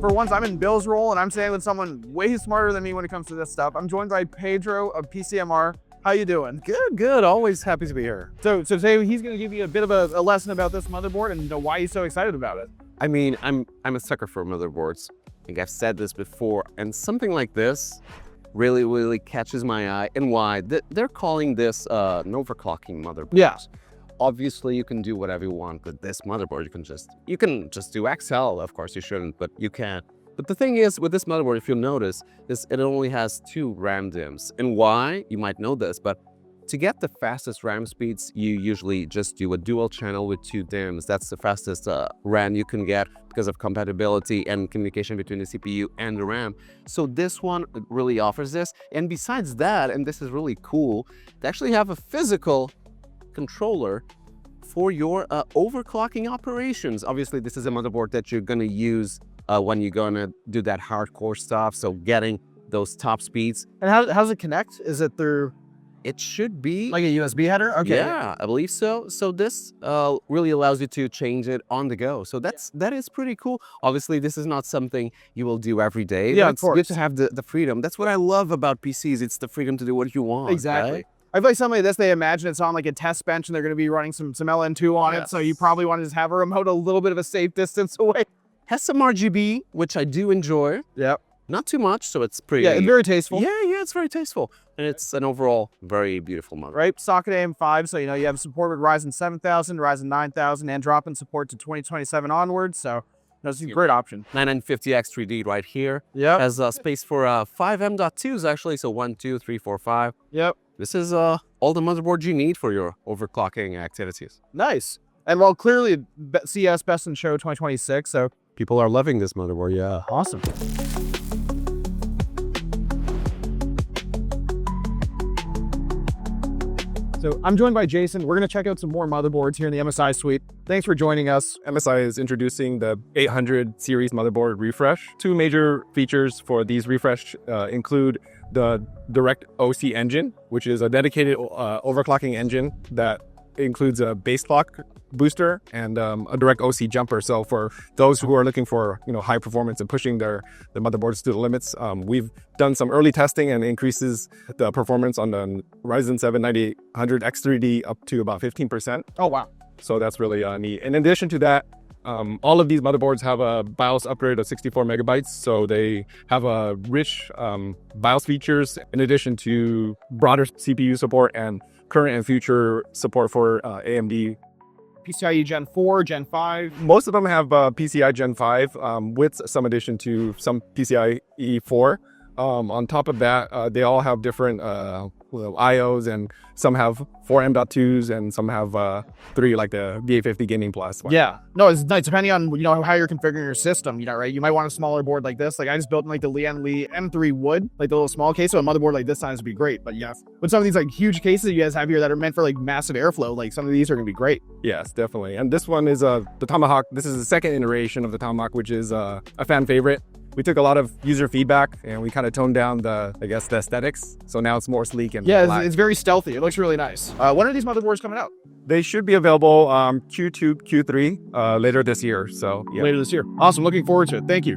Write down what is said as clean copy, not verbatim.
For once, I'm in Bill's role, and I'm staying with someone way smarter than me when it comes to this stuff. I'm joined by Pedro of PCMR. How you doing? Good, good. Always happy to be here. So today he's going to give you a bit of a lesson about this motherboard and why he's so excited about it. I mean, I'm a sucker for motherboards. I think I've said this before, and something like this really catches my eye. And why? They're calling this an overclocking motherboard. Yeah. Obviously, you can do whatever you want with this motherboard. You can just do XL. Of course, you shouldn't, but you can. But the thing is, with this motherboard, if you'll notice, is it only has 2 RAM DIMMs. And why? You might know this, but to get the fastest RAM speeds, you usually just do a dual channel with 2 DIMMs. That's the fastest RAM you can get because of compatibility and communication between the CPU and the RAM. So this one really offers this. And besides that, and this is really cool, they actually have a physical controller for your overclocking operations. Obviously, this is a motherboard that you're gonna use when you're gonna do that hardcore stuff, so getting those top speeds. And how does it connect? Is it through... It should be like a USB header? Okay. Yeah, I believe so. So this really allows you to change it on the go. So that is pretty cool. Obviously, this is not something you will do every day. Yeah, but of course. It's good to have the freedom. That's what I love about PCs. It's the freedom to do what you want. Exactly. Right? I feel like something like this, they imagine it's on like a test bench and they're going to be running some LN2 on it. So you probably want to just have a remote a little bit of a safe distance away. Has some RGB, which I do enjoy. Yep. Not too much, so it's pretty... Yeah, it's very tasteful. Yeah, it's very tasteful. And it's an overall very beautiful motherboard. Right, Socket AM5, so you have support with Ryzen 7000, Ryzen 9000, and dropping support to 2027 onwards, so that's a great option. 9950X 3D right here. Yep. Has space for 5 M.2s actually, so 1, 2, 3, 4, 5. Yep. This is all the motherboard you need for your overclocking activities. Nice. And well, clearly CES Best in Show 2026, so... People are loving this motherboard, yeah. Awesome. So I'm joined by Jason. We're going to check out some more motherboards here in the MSI suite. Thanks for joining us. MSI is introducing the 800 series motherboard refresh. 2 major features for these refresh include the Direct OC engine, which is a dedicated overclocking engine that includes a base clock booster and a direct OC jumper. So for those who are looking for high performance and pushing the motherboards to the limits, we've done some early testing and increases the performance on the Ryzen 7 9800 X3D up to about 15%. Oh wow! So that's really neat. In addition to that, all of these motherboards have a BIOS upgrade of 64 megabytes, so they have a rich BIOS features in addition to broader CPU support and current and future support for AMD. PCIe Gen 4, Gen 5. Most of them have PCI Gen 5 with some addition to some PCIe 4. On top of that, they all have different IOs, and some have 4 M.2s and some have 3, like the B850 Gaming Plus one. Yeah, no, it's nice depending on how you're configuring your system. Right? You might want a smaller board like this. Like I just built in like the Lian Li M3 wood, like the little small case. So a motherboard like this size would be great. But yeah, with some of these like huge cases you guys have here that are meant for like massive airflow, like some of these are gonna be great. Yes, definitely. And this one is the Tomahawk. This is the second iteration of the Tomahawk, which is a fan favorite. We took a lot of user feedback and we kind of toned down the aesthetics. So now it's more sleek and yeah, it's very stealthy. It looks really nice. When are these motherboards coming out? They should be available Q2, Q3 later this year. So yeah. Later this year. Awesome. Looking forward to it. Thank you.